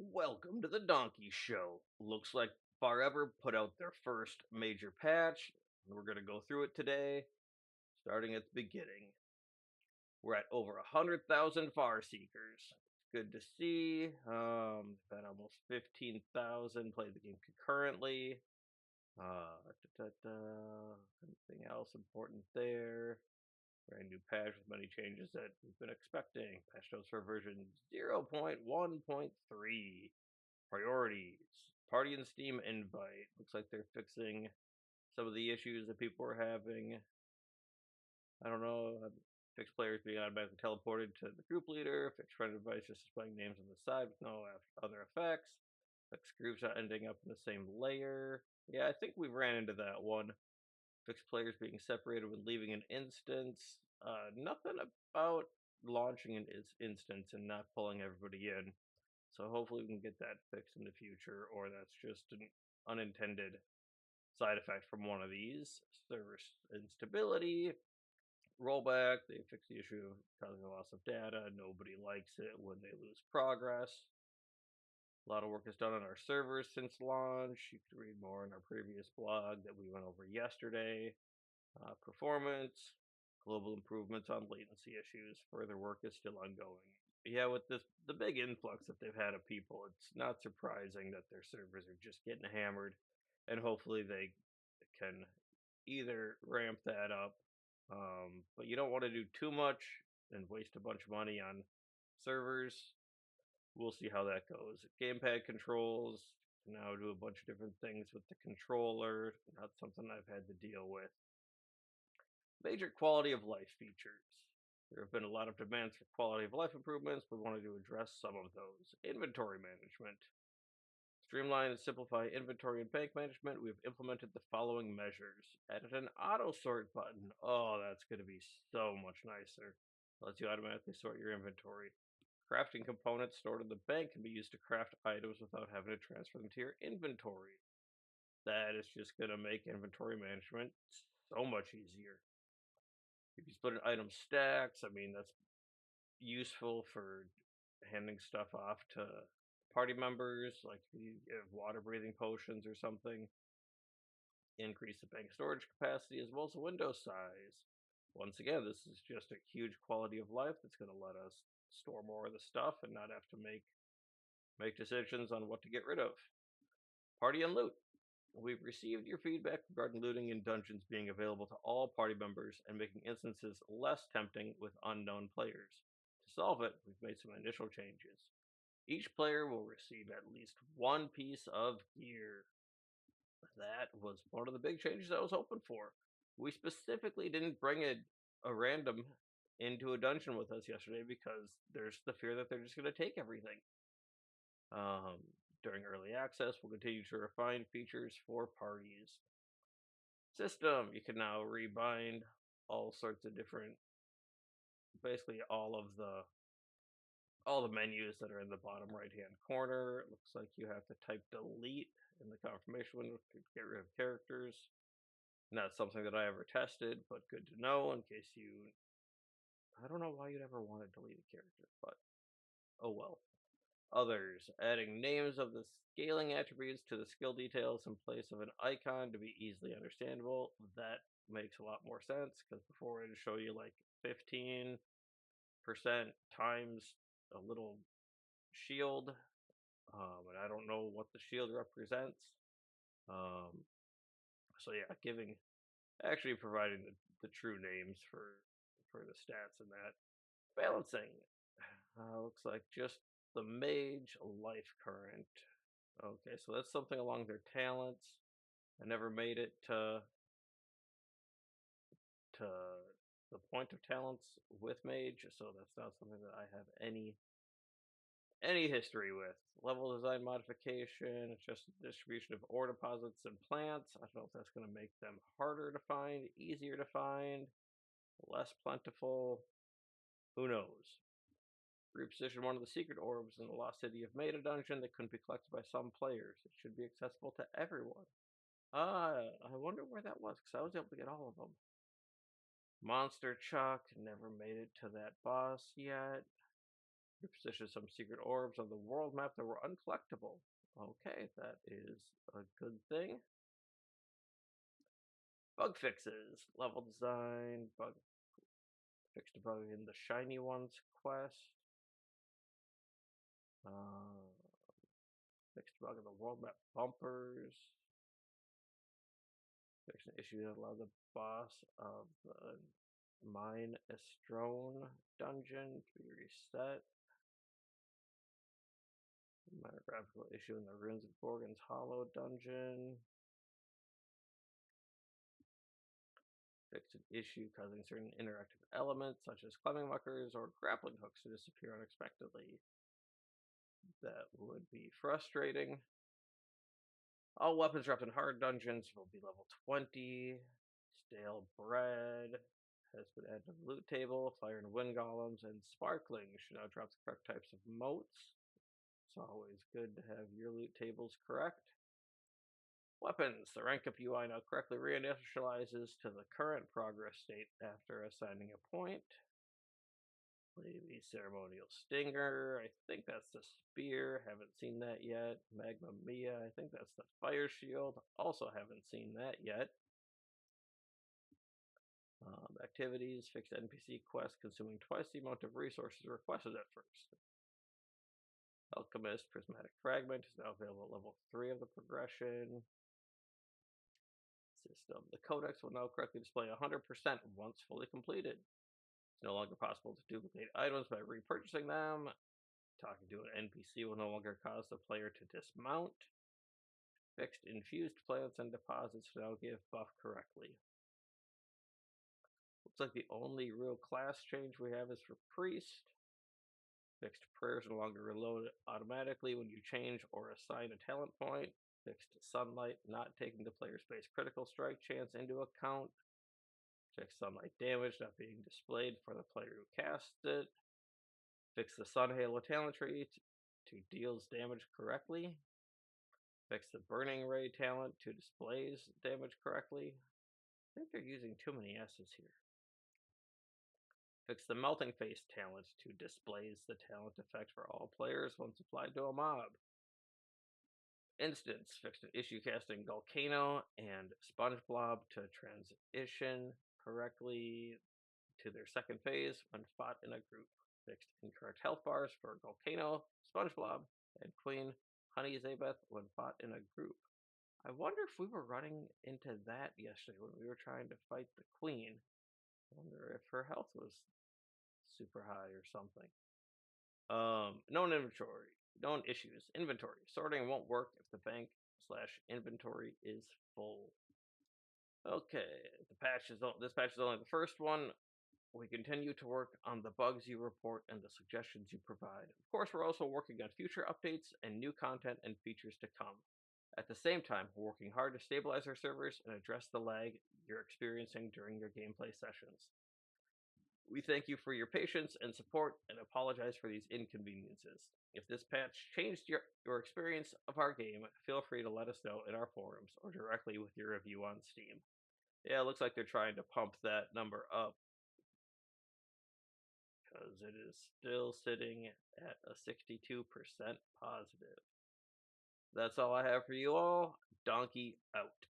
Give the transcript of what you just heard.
Welcome to the Donkey Show. Looks like Farever put out their first major patch, and we're going to go through it today, starting at the beginning. We're at over 100,000 Far Seekers. It's good to see. They've had almost 15,000 played the game concurrently. Anything else important there? Brand new patch with many changes that we've been expecting. Patch notes for version 0.1.3. Priorities. Party and Steam invite. Looks like they're fixing some of the issues that people were having. I don't know. Fix players being automatically teleported to the group leader. Fix friend advice just displaying names on the side with no other effects. Fix groups not ending up in the same layer. Yeah, I think we ran into that one. Fix players being separated when leaving an instance. Nothing about launching an instance and not pulling everybody in. So hopefully we can get that fixed in the future, or that's just an unintended side effect from one of these. Server instability, rollback, they fix the issue of causing loss of data. Nobody likes it when they lose progress. A lot of work is done on our servers since launch. You can read more in our previous blog that we went over yesterday. Performance, global improvements on latency issues. Further work is still ongoing. Yeah, with the big influx that they've had of people, it's not surprising that their servers are just getting hammered, and hopefully they can either ramp that up, but you don't want to do too much and waste a bunch of money on servers. We'll see how that goes. Gamepad controls now do a bunch of different things with the controller. Not something I've had to deal with. Major quality of life features. There have been a lot of demands for quality of life improvements. We wanted to address some of those. Inventory management. Streamline and simplify inventory and bank management. We've implemented the following measures. Added an auto sort button. Oh, that's going to be so much nicer. Lets you automatically sort your inventory. Crafting components stored in the bank can be used to craft items without having to transfer them to your inventory. That is just going to make inventory management so much easier. If you split an item stacks, I mean, that's useful for handing stuff off to party members, like if you give water breathing potions or something. Increase the bank storage capacity as well as the window size. Once again, this is just a huge quality of life that's going to let us store more of the stuff and not have to make decisions on what to get rid of. Party and loot. We've received your feedback regarding looting in dungeons being available to all party members and making instances less tempting with unknown players. To solve it, we've made some initial changes. Each player will receive at least one piece of gear. That was one of the big changes I was hoping for. We specifically didn't bring a random into a dungeon with us yesterday because there's the fear that they're just going to take everything. Um, During early access, we'll continue to refine features for parties. System, you can now rebind all sorts of different, basically all the menus that are in the bottom right hand corner. It looks like you have to type delete in the confirmation window to get rid of characters. Not something that I ever tested, but good to know in case you. I don't know why you'd ever want to delete a character, but oh well. Others, adding names of the scaling attributes to the skill details in place of an icon to be easily understandable. That makes a lot more sense because before it'd show you like 15% times a little shield, and I don't know what the shield represents. So yeah, giving actually providing the true names for the stats and that balancing. Looks like just the mage life current. Okay, so that's something along their talents. I never made it to the point of talents with mage, so that's not something that I have any history with. Level design modification, just distribution of ore deposits and plants. I don't know if that's going to make them harder to find, easier to find, less plentiful. Who knows? Reposition one of the secret orbs in the Lost City of Meta dungeon that couldn't be collected by some players. It should be accessible to everyone. I wonder where that was, because I was able to get all of them. Monster Chuck, never made it to that boss yet. Reposition some secret orbs on the world map that were uncollectible. Okay, that is a good thing. Bug fixes, level design, fixed a bug in the shiny ones quest. Fixed a bug in the world map bumpers. Fixed an issue that allowed the boss of the Mine Estrone dungeon to be reset. Minor graphical issue in the Ruins of Gorgon's Hollow dungeon. Fixed an issue causing certain interactive elements, such as climbing muckers or grappling hooks, to disappear unexpectedly. That would be frustrating. All weapons dropped in hard dungeons will be level 20. Stale bread has been added to the loot table. Fire and wind golems and sparkling should now drop the correct types of motes. It's always good to have your loot tables correct. Weapons. The rank up UI now correctly reinitializes to the current progress state after assigning a point. Maybe ceremonial stinger. I think that's the spear. Haven't seen that yet. Magma Mia. I think that's the fire shield. Also haven't seen that yet. Activities. Fixed NPC quest consuming twice the amount of resources requested at first. Alchemist Prismatic Fragment is now available at level 3 of the progression. System. The codex will now correctly display 100% once fully completed. It's no longer possible to duplicate items by repurchasing them. Talking to an NPC will no longer cause the player to dismount. Fixed infused plants and deposits now give buff correctly. Looks like the only real class change we have is for priest. Fixed prayers no longer reload automatically when you change or assign a talent point. Fixed sunlight not taking the player's base critical strike chance into account. Fixed sunlight damage not being displayed for the player who casts it. Fix the Sun Halo talent tree to deals damage correctly. Fix the Burning Ray talent to displays damage correctly. I think they're using too many S's here. Fix the Melting Face talent to displays the talent effect for all players once applied to a mob. Instance. Fixed an issue casting Volcano and Sponge Blob to transition correctly to their second phase when fought in a group. Fixed incorrect health bars for Volcano, SpongeBob, and Queen Honey Zabeth when fought in a group. I wonder if we were running into that yesterday when we were trying to fight the Queen. I wonder if her health was super high or something. Known inventory. Known issues. Inventory. Sorting won't work if the bank/inventory is full. Okay, this patch is only the first one. We continue to work on the bugs you report and the suggestions you provide. Of course, we're also working on future updates and new content and features to come. At the same time, we're working hard to stabilize our servers and address the lag you're experiencing during your gameplay sessions. We thank you for your patience and support and apologize for these inconveniences. If this patch changed your experience of our game, feel free to let us know in our forums or directly with your review on Steam. Yeah, it looks like they're trying to pump that number up, because it is still sitting at a 62% positive. That's all I have for you all. Donkey out.